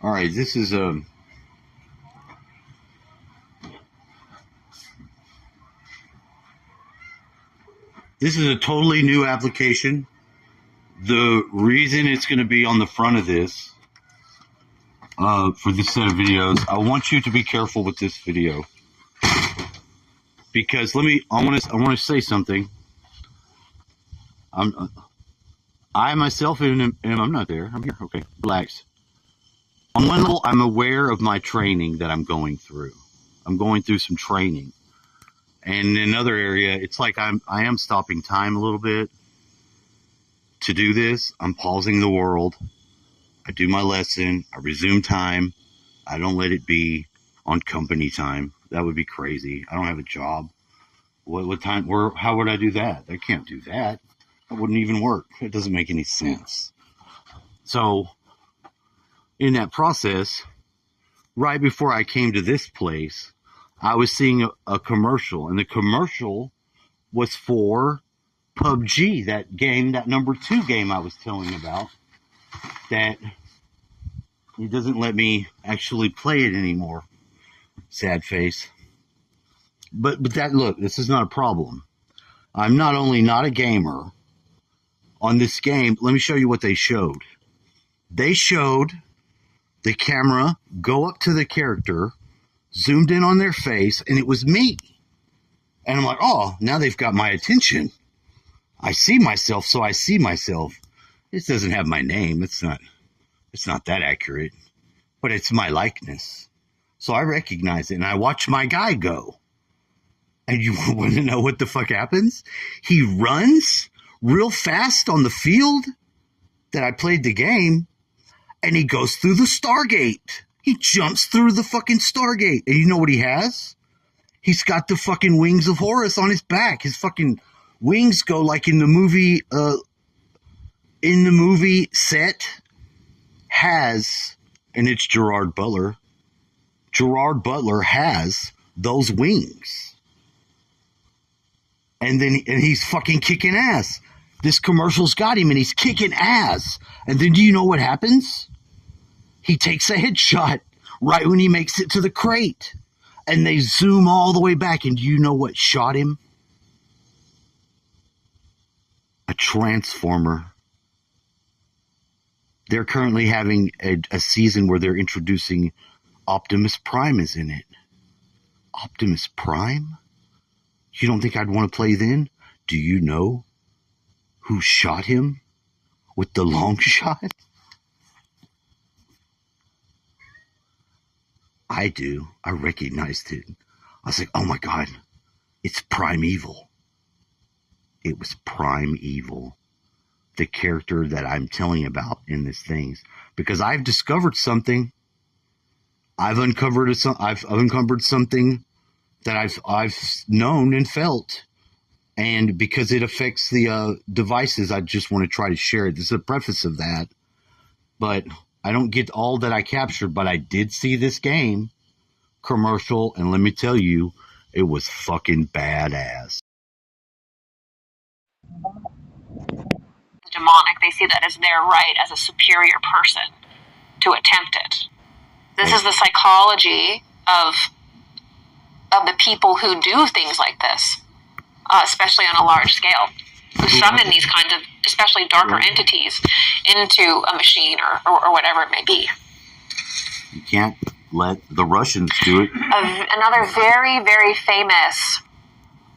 All right, this is a totally new application. The reason it's going to be on the front of this, for this set of videos, I want you to be careful with this video, because I want to say something. I myself and I'm not there. I'm here. Okay, relax. On one level, I'm aware of my training that I'm going through. I'm going through some training. And in another area, it's like I am stopping time a little bit to do this. I'm pausing the world. I do my lesson. I resume time. I don't let it be on company time. That would be crazy. I don't have a job. What time? How would I do that? I can't do that. That wouldn't even work. It doesn't make any sense. So, in that process, right before I came to this place, I was seeing a commercial, and the commercial was for PUBG, that game, that number 2 game I was telling you about, that it doesn't let me actually play it anymore. Sad face. But that, look, this is not a problem. I'm not only not a gamer on this game. Let me show you what they showed. They showed the camera go up to the character, zoomed in on their face, and it was me. And I'm like, oh, now they've got my attention. I see myself, so I see myself. This doesn't have my name. It's not that accurate, but it's my likeness. So I recognize it, and I watch my guy go. And you want to know what the fuck happens? He runs real fast on the field that I played the game, and he goes through the Stargate. He jumps through the fucking Stargate. And you know what he has? He's got the fucking wings of Horus on his back. His fucking wings go like in the movie set has, and it's Gerard Butler. Gerard Butler has those wings. And he's fucking kicking ass. This commercial's got him, and he's kicking ass. And then do you know what happens? He takes a headshot right when he makes it to the crate. And they zoom all the way back. And do you know what shot him? A transformer. They're currently having a season where they're introducing Optimus Prime is in it. Optimus Prime? You don't think I'd want to play then? Do you know who shot him with the long shot? I do. I recognized it. I was like, oh my God, it's Primeval. It was Primeval, the character that I'm telling you about in this things, because I've discovered something. I've uncovered something that I've known and felt, and because it affects the devices, I just want to try to share it. This is a preface of that, but I don't get all that I captured, but I did see this game commercial, and let me tell you, it was fucking badass. Demonic, they see that as their right as a superior person to attempt it. This is the psychology of the people who do things like this, especially on a large scale, who summon these kinds of, especially darker entities, into a machine or whatever it may be. You can't let the Russians do it. Another very, very famous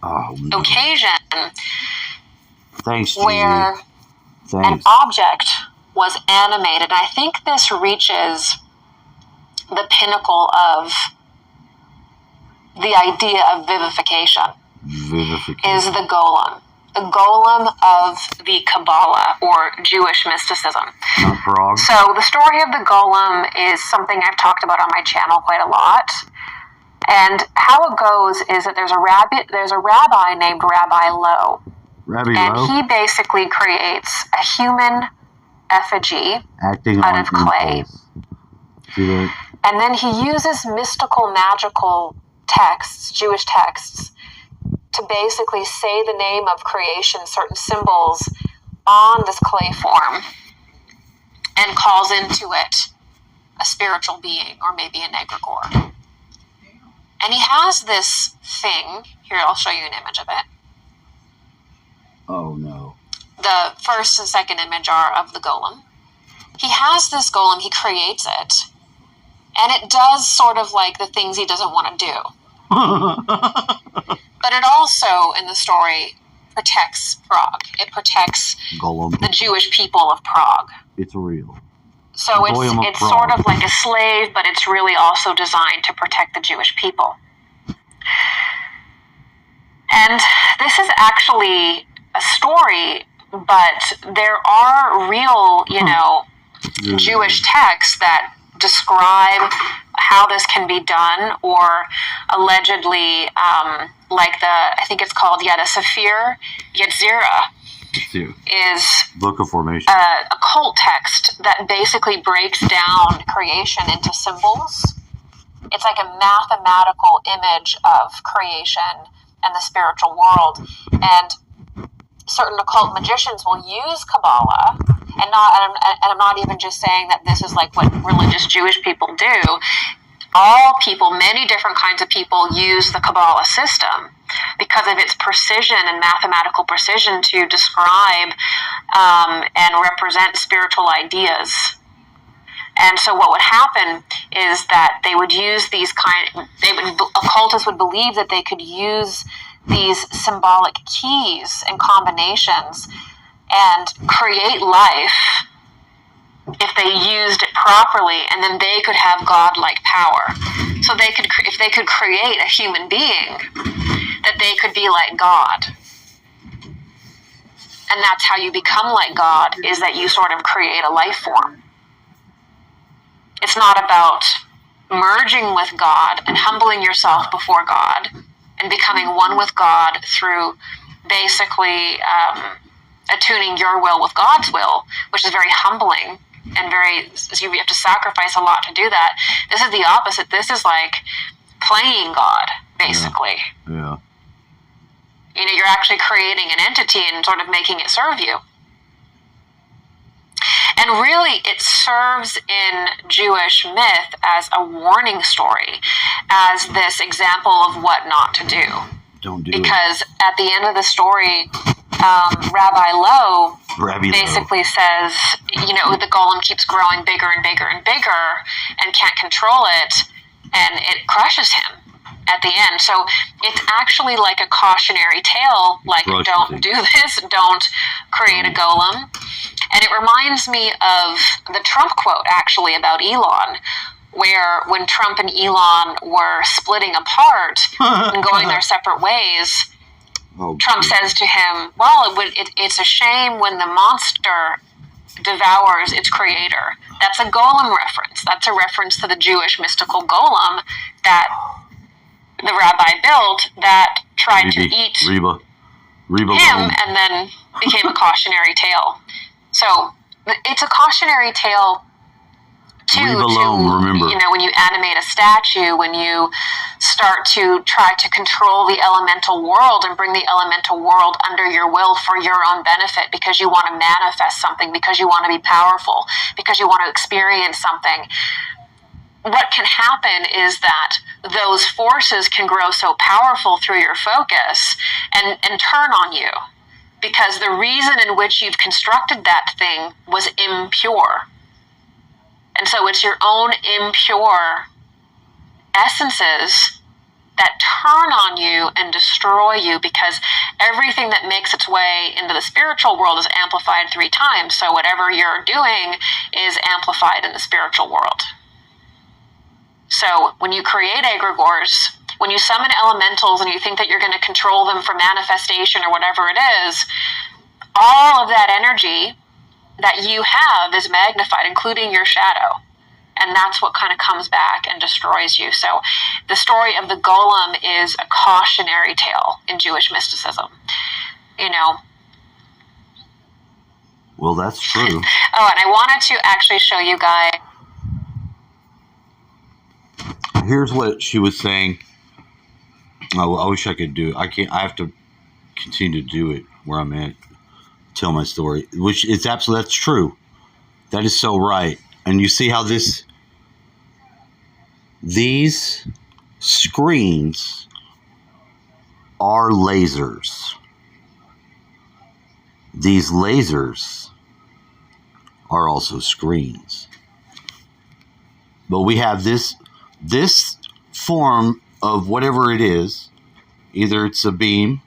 occasion where an object was animated. I think this reaches the pinnacle of the idea of vivification. Is the golem. The golem of the Kabbalah, or Jewish mysticism. So the story of the golem is something I've talked about on my channel quite a lot. And how it goes is that there's a rabbi named Rabbi Lowe. He basically creates a human effigy out of clay. And then he uses mystical, magical texts, Jewish texts, to basically say the name of creation, certain symbols on this clay form, and calls into it a spiritual being, or maybe an egregore. And he has this thing. Here, I'll show you an image of it. Oh, no. The first and second image are of the golem. He has this golem, he creates it, and it does sort of like the things he doesn't want to do. But it also, in the story, protects Prague. It protects Golem. the Jewish people of Prague. It's real. So it's sort of like a slave, but it's really also designed to protect the Jewish people. And this is actually a story, but there are real, Jewish texts that describe how this can be done, or allegedly, I think it's called, the Sefer Yetzirah is Book of Formation, a cult text that basically breaks down creation into symbols. It's like a mathematical image of creation and the spiritual world, and certain occult magicians will use Kabbalah, and I'm not even just saying that this is like what religious Jewish people do. All people, many different kinds of people, use the Kabbalah system because of its precision and mathematical precision to describe and represent spiritual ideas. And so what would happen is that they would use occultists would believe that they could use these symbolic keys and combinations and create life if they used it properly, and then they could have godlike power. So if they could create a human being, that they could be like God. And that's how you become like God, is that you sort of create a life form. It's not about merging with God and humbling yourself before God and becoming one with God through basically attuning your will with God's will, which is very humbling and you have to sacrifice a lot to do that. This is the opposite. This is like playing God, basically. Yeah. You're actually creating an entity and sort of making it serve you. And really, it serves in Jewish myth as a warning story, as this example of what not to do. Don't do because at the end of the story, Rabbi Lowe basically says, the golem keeps growing bigger and bigger and bigger and can't control it, and it crushes him at the end. So it's actually like a cautionary tale, like, don't do this, don't create a golem. And it reminds me of the Trump quote, actually, about Elon, where when Trump and Elon were splitting apart and going their separate ways, Trump says to him, well, it's a shame when the monster devours its creator. That's a golem reference. That's a reference to the Jewish mystical golem that the rabbi built that tried to eat Reba him and then became a cautionary tale. So it's a cautionary tale too, remember. When you animate a statue, when you start to try to control the elemental world and bring the elemental world under your will for your own benefit, because you want to manifest something, because you want to be powerful, because you want to experience something. What can happen is that those forces can grow so powerful through your focus and turn on you, because the reason in which you've constructed that thing was impure. And so it's your own impure essences that turn on you and destroy you, because everything that makes its way into the spiritual world is amplified 3 times. So whatever you're doing is amplified in the spiritual world. So when you create egregores, when you summon elementals and you think that you're going to control them for manifestation or whatever it is, all of that energy that you have is magnified, including your shadow. And that's what kind of comes back and destroys you. So the story of the golem is a cautionary tale in Jewish mysticism. Well, that's true. And I wanted to actually show you guys. Here's what she was saying. Oh, I wish I could do it. I can't. I have to continue to do it where I'm at. Tell my story, which is absolutely, that's true. That is so right. And you see how this These screens are lasers. These lasers are also screens. But we have this form of whatever it is. Either it's a beam.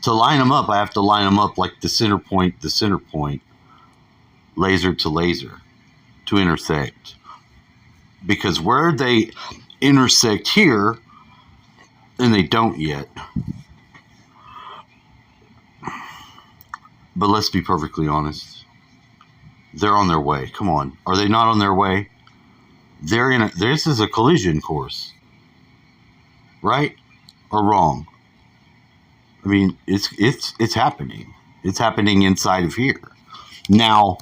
To line them up, I have to line them up like the center point, laser to laser, to intersect. Because where they intersect here, and they don't yet. But let's be perfectly honest. They're on their way. Come on. Are they not on their way? This is a collision course. Right? Or wrong? I mean, it's happening. It's happening inside of here. Now,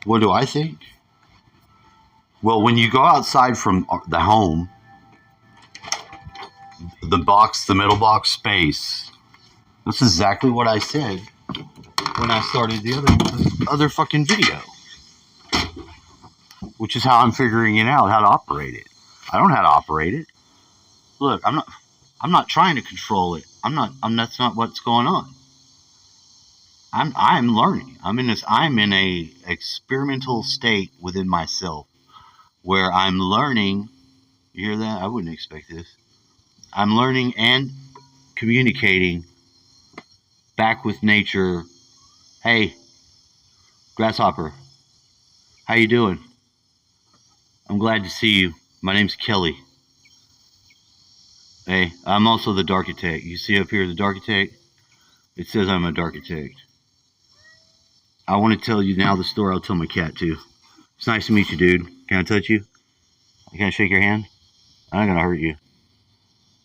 what do I think? Well, when you go outside from the home, the middle box space, that's exactly what I said when I started the other fucking video. Which is how I'm figuring it out, how to operate it. I don't know how to operate it. Look, I'm not trying to control it. That's not what's going on. I'm learning. I'm in a experimental state within myself where I'm learning. You hear that? I wouldn't expect this. I'm learning and communicating back with nature. Hey, grasshopper, how you doing? I'm glad to see you. My name's Kelly. Hey, I'm also the Darkitect. You see up here the Darkitect? It says I'm a Darkitect. I want to tell you now the story I'll tell my cat too. It's nice to meet you, dude. Can I touch you? Can I shake your hand? I'm not gonna hurt you.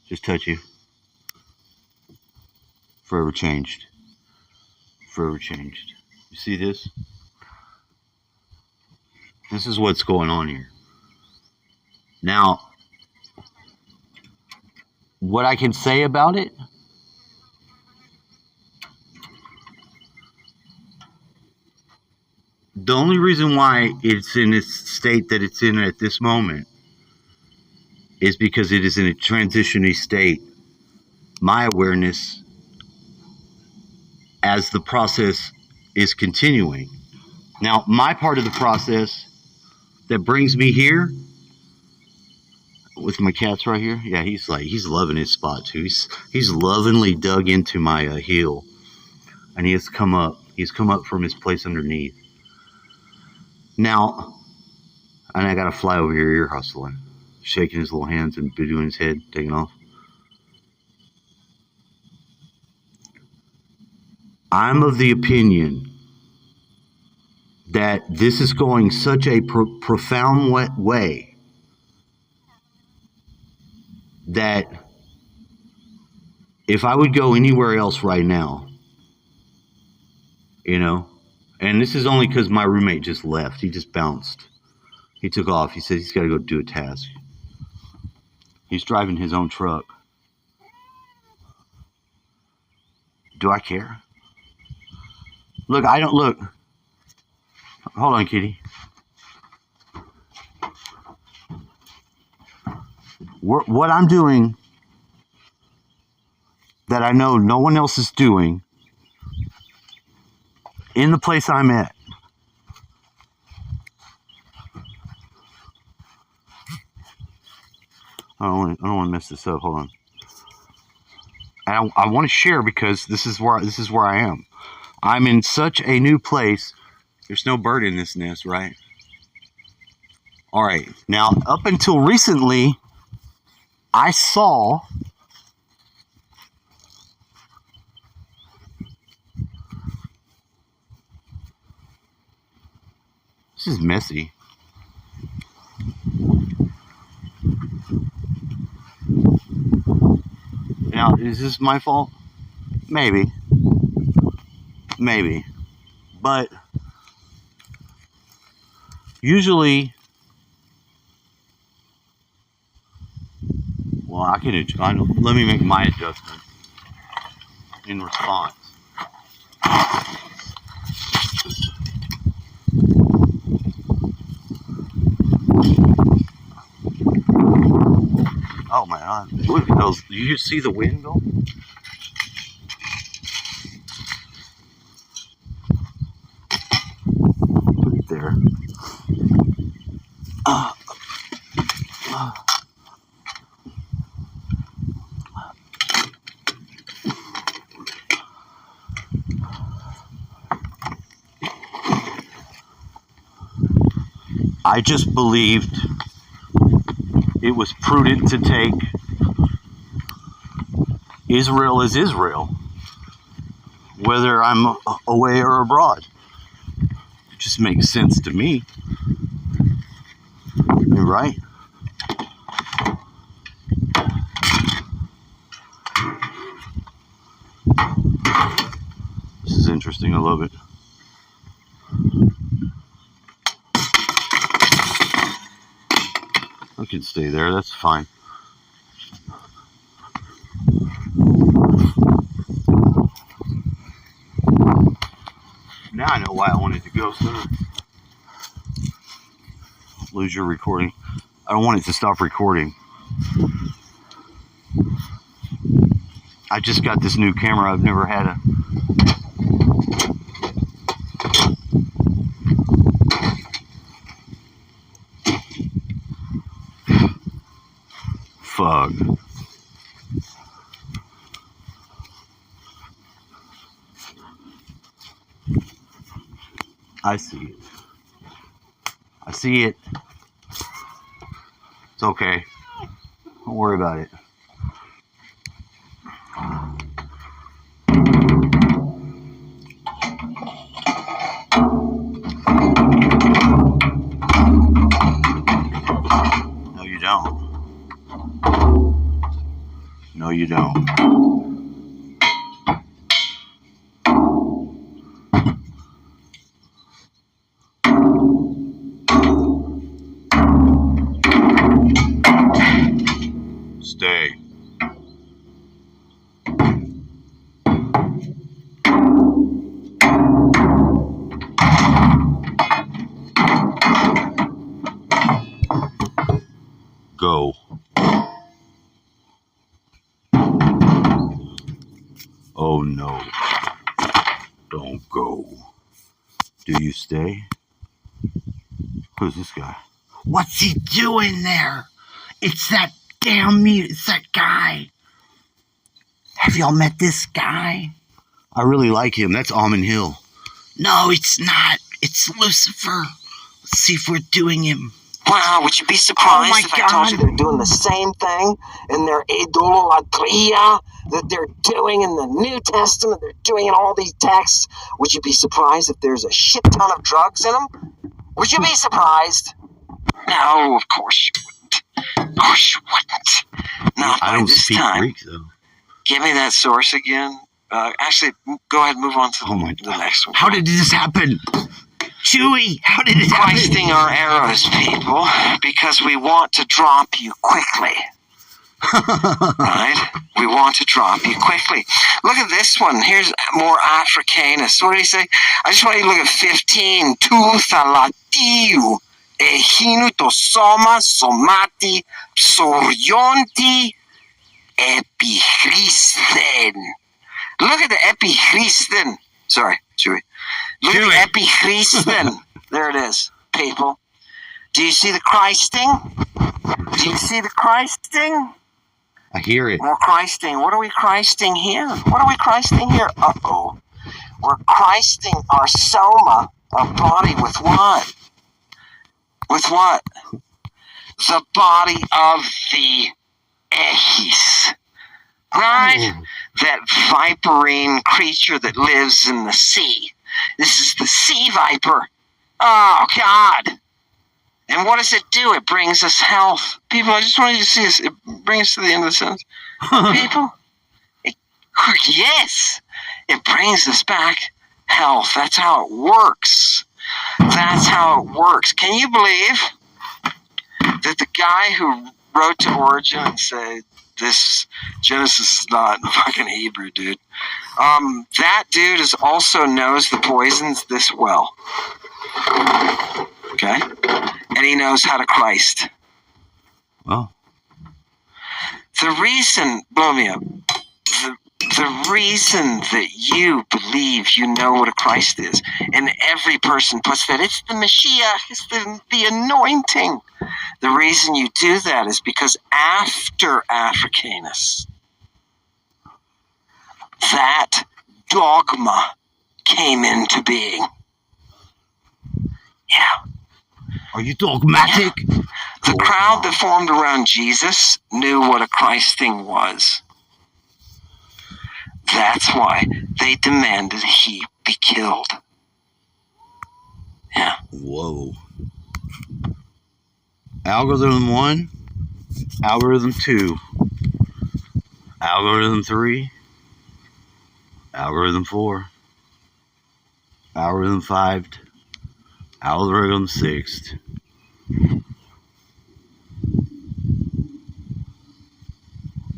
Just touch you. Forever changed. Forever changed. You see this? This is what's going on here. Now, what I can say about it, the only reason why it's in its state that it's in at this moment is because it is in a transitionary state. My awareness, as the process is continuing. Now, my part of the process that brings me here, with my cats right here, yeah, he's loving his spot too. He's lovingly dug into my heel, and he has come up. He's come up from his place underneath. Now, and I gotta fly over here ear hustling, shaking his little hands and doing his head, taking off. I'm of the opinion that this is going such a profound way that if I would go anywhere else right now, and this is only because my roommate just left. He just bounced. He took off. He said he's got to go do a task. He's driving his own truck. Do I care? Look, I don't look. Hold on, kitty. What I'm doing that I know no one else is doing in the place I'm at. I don't want to mess this up. Hold on. I want to share because this is where I am. I'm in such a new place. There's no bird in this nest, right? All right. Now, up until recently, I saw this is messy. Now, is this my fault? Maybe. But usually Well, let me make my adjustment in response. Oh my God! Look at those. Do you see the wind go? Put it there. I just believed it was prudent to take Israel as Israel, whether I'm away or abroad. It just makes sense to me. You're right. This is interesting. I love it. I can stay there. That's fine. Now I know why I wanted to go sooner. Lose your recording. I don't want it to stop recording. I just got this new camera. I've never had a... Fug. I see it. I see it. It's okay. Don't worry about it. No, you don't. No, you don't. Stay. Go. Oh no. Don't go. Do you stay? Who's this guy? What's he doing there? It's that damn mute. It's that guy. Have y'all met this guy? I really like him. That's Almond Hill. No, it's not. It's Lucifer. Let's see if we're doing him. Wow, would you be surprised if I told you they're doing the same thing in their idolatria that they're doing in the New Testament? They're doing in all these texts. Would you be surprised if there's a shit ton of drugs in them? Would you be surprised? No, of course you wouldn't. Of course you wouldn't. Not I by don't this speak time. Greek, though. Give me that source again. Actually, go ahead and move on to the next one. How did this happen? Chewy, how did it happen? Christing our arrows, people, because we want to drop you quickly. Right? We want to drop you quickly. Look at this one. Here's more Africanus. What did he say? I just want you to look at 15. Tu thalatiu ehinu to soma somati psorionti epichristen. Look at the epichristen. Sorry, Chewy. Look at the epichristen. There it is, people. Do you see the Christing? Do you see the Christing? I hear it. More Christing. What are we Christing here? What are we Christing here? Uh-oh. We're Christing our soma, our body, with what? With what? The body of the Ehis. Right? Oh. That viperine creature that lives in the sea. This is the sea viper. Oh, God. And what does it do? It brings us health. People, I just want you to see this. It brings us to the end of the sentence. People, yes, it brings us back health. That's how it works. That's how it works. Can you believe that the guy who wrote to Origin and said, this Genesis is not fucking Hebrew, dude. That dude also knows the poisons this well. Okay? And he knows how to Christ. Well, the reason, blow me up, the reason that you believe you know what a Christ is, and every person puts that, it's the Mashiach, it's the anointing. The reason you do that is because after Africanus, that dogma came into being. Yeah. Are you dogmatic? Yeah. The crowd that formed around Jesus knew what a Christ thing was. That's why they demanded he be killed. Yeah. Whoa. Algorithm 1, algorithm 2, algorithm 3, algorithm 4, algorithm 5, algorithm 6.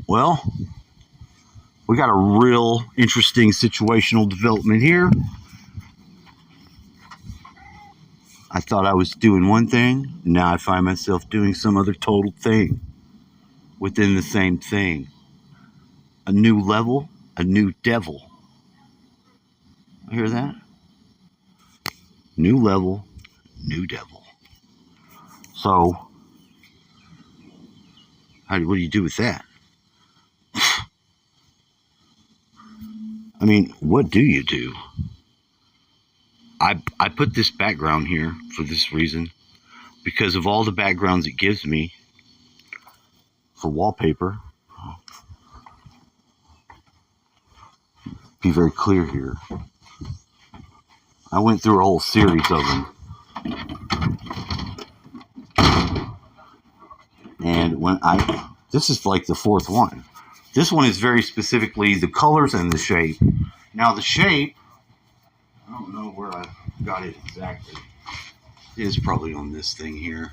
Well, we got a real interesting situational development here. I thought I was doing one thing. Now I find myself doing some other total thing within the same thing. A new level, a new devil. You hear that? New level, new devil. So, what do you do with that? I mean, what do you do? I put this background here for this reason, because of all the backgrounds it gives me for wallpaper. Be very clear here. I went through a whole series of them. And this is like the fourth one. This one is very specifically the colors and the shape. Now the shape, I don't know where I got it exactly. It is probably on this thing here.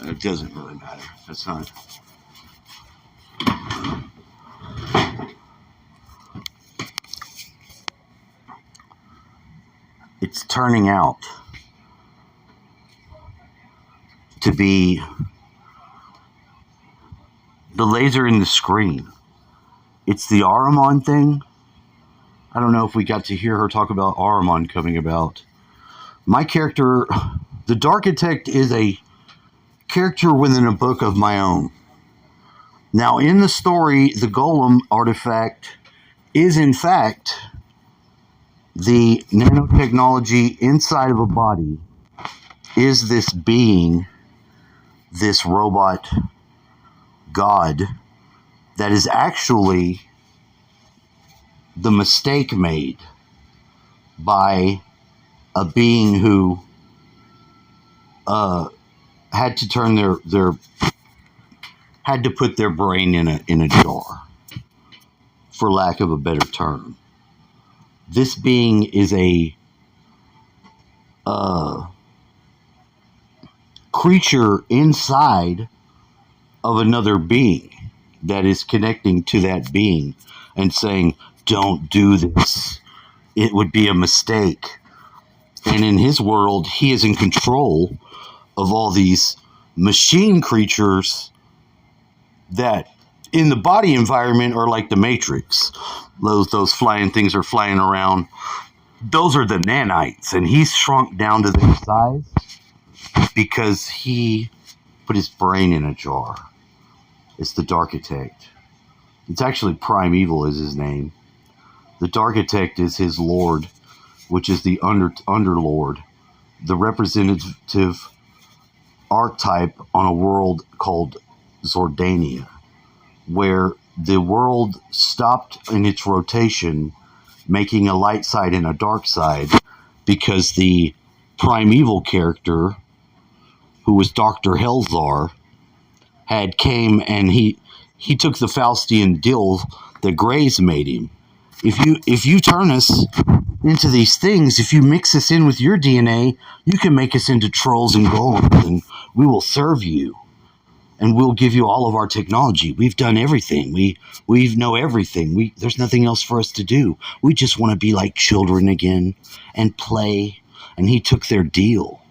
It doesn't really matter. That's not. It's turning out to be the laser in the screen. It's the Ahriman thing. I don't know if we got to hear her talk about Ahriman coming about. My character, the Darkitect, is a character within a book of my own. Now, in the story, the Golem artifact is, in fact, the nanotechnology inside of a body is this being, this robot god, that is actually the mistake made by a being who had to turn had to put their brain in a jar, for lack of a better term. This being is a creature inside of another being that is connecting to that being and saying, don't do this. It would be a mistake. And in his world, he is in control of all these machine creatures that in the body environment are like the Matrix. Those flying things are flying around. Those are the nanites, and he's shrunk down to their size because he put his brain in a jar. It's the Darkitect. It's actually Primeval is his name. The Darkitect is his lord, which is the underlord, the representative archetype on a world called Zordania, where the world stopped in its rotation, making a light side and a dark side, because the Primeval character, who was Dr. Helzar, had came and he took the Faustian deal that Greys made him. If you turn us into these things, if you mix us in with your DNA, you can make us into trolls and golems, and we will serve you. and we'll give you all of our technology. We've done everything. We know everything. There's nothing else for us to do. We just want to be like children again and play. And he took their deal.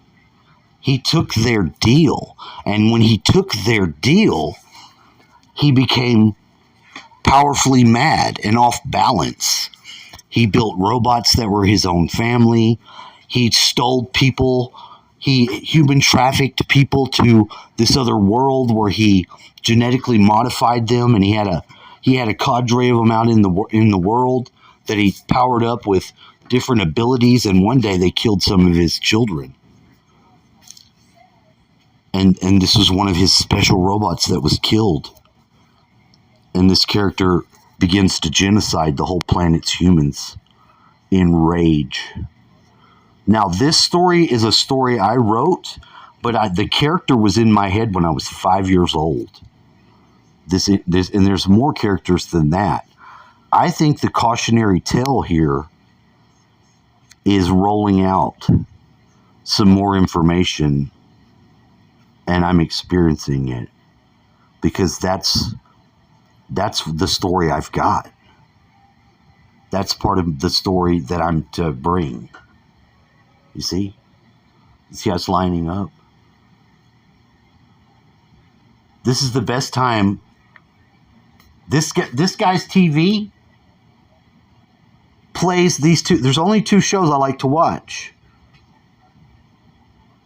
He took their deal. And when he took their deal, he became powerfully mad and off balance. He built robots that were his own family. He stole people. He human trafficked people to this other world where he genetically modified them, and he had a cadre of them out in the world that he powered up with different abilities. And one day they killed some of his children. And this was one of his special robots that was killed. And this character begins to genocide the whole planet's humans in rage. Now, this story is a story I wrote, but the character was in my head when I was 5 years old. And there's more characters than that. I think the cautionary tale here is rolling out some more information, and I'm experiencing it because that's the story I've got. That's part of the story that I'm to bring. You see? You see how it's lining up? This is the best time. This guy's TV plays these two. There's only two shows I like to watch.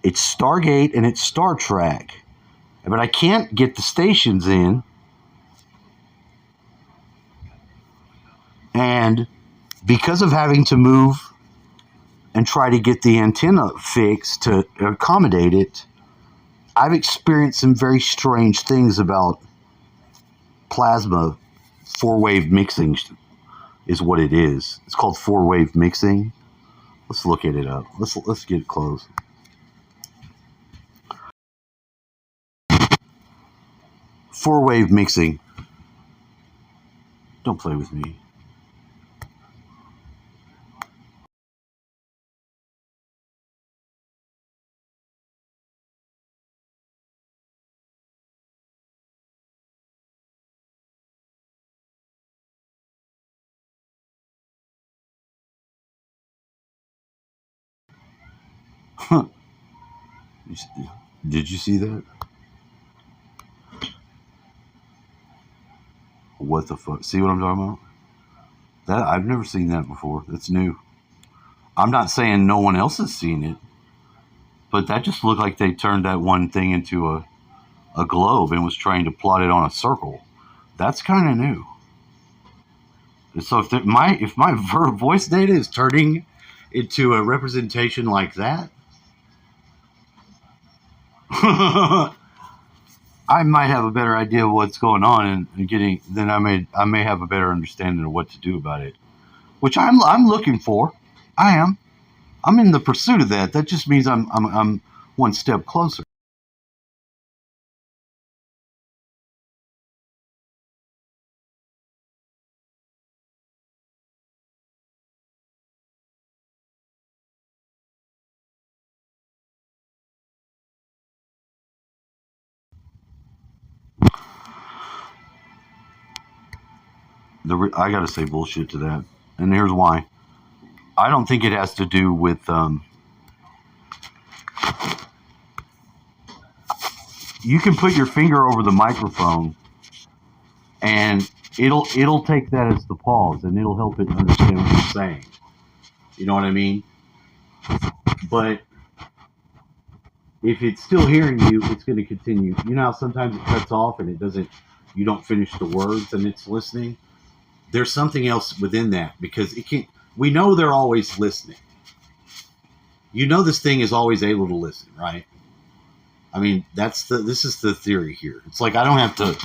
It's Stargate and it's Star Trek. But I can't get the stations in. And because of having to move and try to get the antenna fixed to accommodate it, I've experienced some very strange things about plasma. Four-wave mixing is what it is. It's called four-wave mixing. Let's look at it up. Let's get close. Four-wave mixing. Don't play with me. Did you see that? What the fuck? See what I'm talking about? That I've never seen that before. That's new. I'm not saying no one else has seen it, but that just looked like they turned that one thing into a globe and was trying to plot it on a circle. That's kind of new. So if my voice data is turning into a representation like that, I might have a better idea of what's going on and then I may have a better understanding of what to do about it, which I'm looking for. I'm in the pursuit of that. That just means I'm one step closer. I gotta say bullshit to that, and here's why. I don't think it has to do with you can put your finger over the microphone and it'll take that as the pause and it'll help it understand what you're saying. You know what I mean? But if it's still hearing you, it's going to continue. You know how sometimes it cuts off and you don't finish the words and it's listening? There's something else within that because we know they're always listening. You know this thing is always able to listen, right? I mean, this is the theory here. It's like I don't have to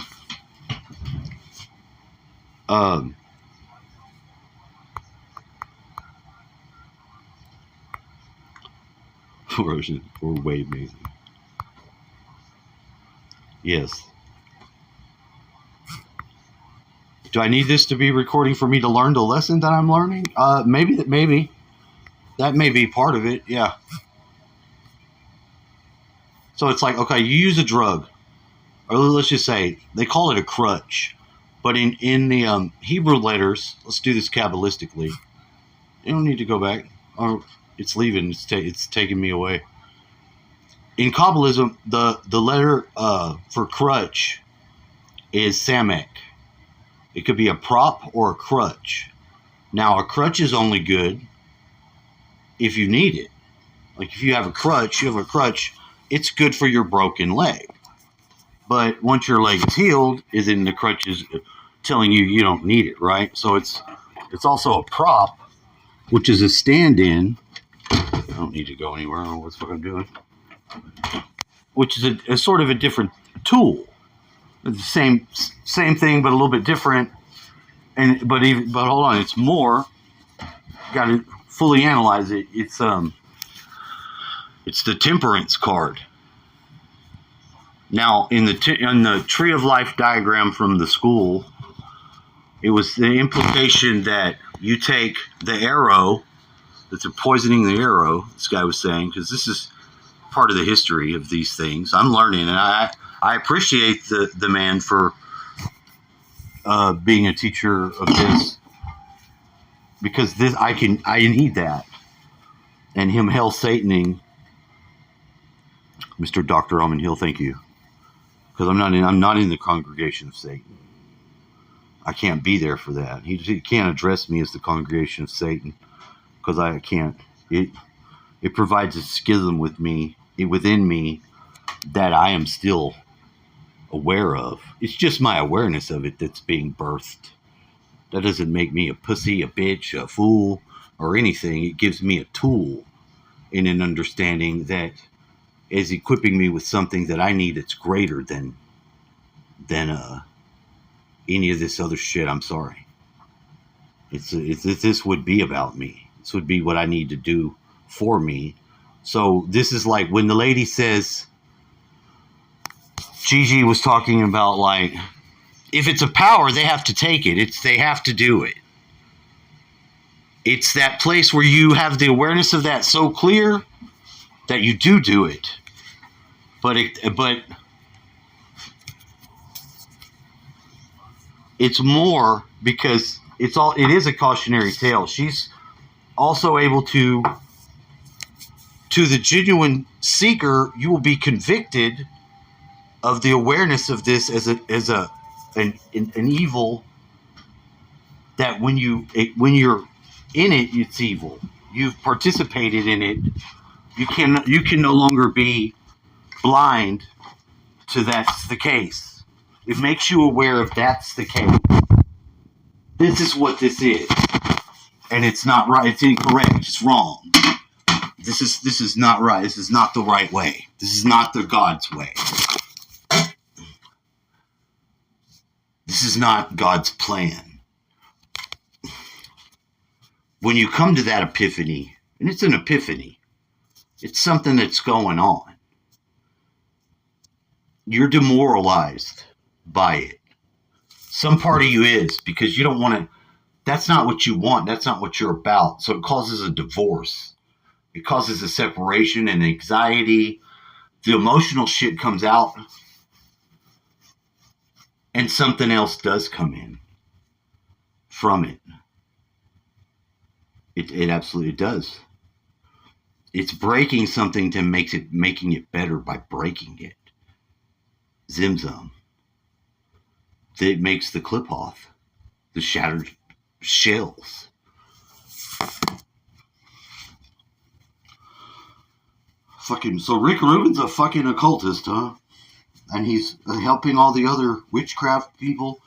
or wave music. Yes. Do I need this to be recording for me to learn the lesson that I'm learning? Maybe that may be part of it. Yeah. So it's like, okay, you use a drug. or let's just say they call it a crutch, but in the Hebrew letters, let's do this Kabbalistically. You don't need to go back. Oh, it's leaving. It's taking me away. In Kabbalism, the letter for crutch is samek. It could be a prop or a crutch. Now, a crutch is only good if you need it. Like if you have a crutch, it's good for your broken leg. But once your leg is healed, then the crutch is telling you don't need it, right? So it's also a prop, which is a stand-in. I don't need to go anywhere. I don't know what the fuck I'm doing. Which is a sort of a different tool. It's the same thing, but a little bit different. But hold on, it's more. Got to fully analyze it. It's the temperance card. Now, in the Tree of Life diagram from the school, it was the implication that you take the arrow, that they're poisoning the arrow, this guy was saying, because this is part of the history of these things. I'm learning, and I appreciate the man for being a teacher of this, because I need that. And him hell Sataning, Mr. Dr. Almond Hill, thank you. Because I'm not in the congregation of Satan. I can't be there for that. He can't address me as the congregation of Satan, because I can't. It provides a schism within me that I am still aware of. It's just my awareness of it that's being birthed. That doesn't make me a pussy, a bitch, a fool, or anything. It gives me a tool in an understanding that is equipping me with something that I need that's greater than any of this other shit. I'm sorry. This would be about me. This would be what I need to do for me. So this is like when the lady says, Gigi was talking about, like, if it's a power, they have to take it. They have to do it. It's that place where you have the awareness of that so clear that you do it. But it's more because it is a cautionary tale. She's also able to the genuine seeker, you will be convicted of the awareness of this as an evil, that when you're in it, it's evil. You've participated in it. You can no longer be blind to that's the case. It makes you aware of that's the case. This is what this is, and it's not right. It's incorrect. It's wrong. This is not right. This is not the right way. This is not the God's way. This is not God's plan. When you come to that epiphany, and it's an epiphany, it's something that's going on. You're demoralized by it. Some part of you is, because you don't want to, that's not what you want. That's not what you're about. So it causes a divorce. It causes a separation and anxiety. The emotional shit comes out. And something else does come in from it. It absolutely does. It's breaking something to making it better by breaking it. Zimzum. It makes the Qliphoth, the shattered shells. So Rick Rubin's a fucking occultist, huh? And he's helping all the other witchcraft people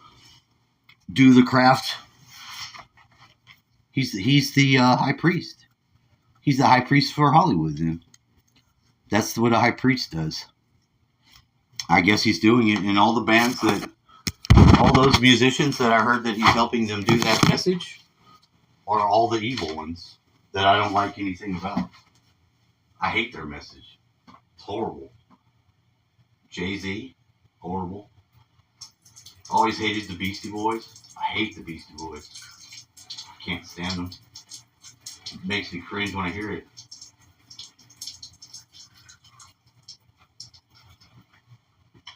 do the craft. He's the high priest. He's the high priest for Hollywood. And that's what a high priest does. I guess he's doing it in all the bands all those musicians that I heard that he's helping them do that message are all the evil ones that I don't like anything about. I hate their message. It's horrible. Jay-Z, horrible. Always hated the Beastie Boys. I hate the Beastie Boys. I can't stand them. It makes me cringe when I hear it.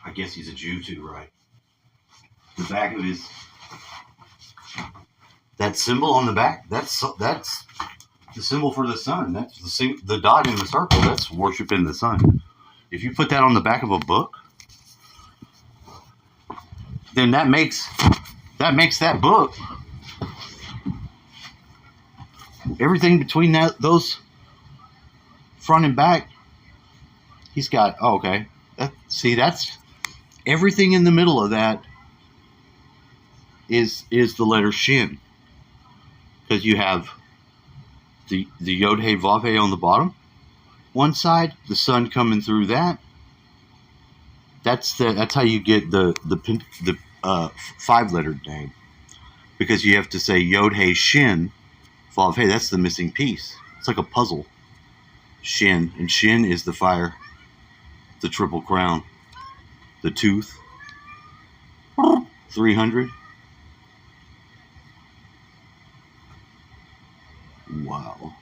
I guess he's a Jew too, right? The back of his, that symbol on the back, that's the symbol for the sun. That's the dot in the circle. That's worshiping the sun. If you put that on the back of a book, then that makes that book, everything between those front and back, he's got, oh, okay. That's everything in the middle of that is the letter Shin. Because you have the Yod He Vav He on the bottom, one side, the sun coming through that. That's how you get the 5-lettered name, because you have to say Yod He Shin Vav He. That's the missing piece. It's like a puzzle. Shin, and Shin is the fire, the triple crown, the tooth. 300. Wow.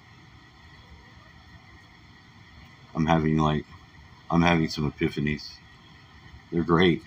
I'm having some epiphanies. They're great.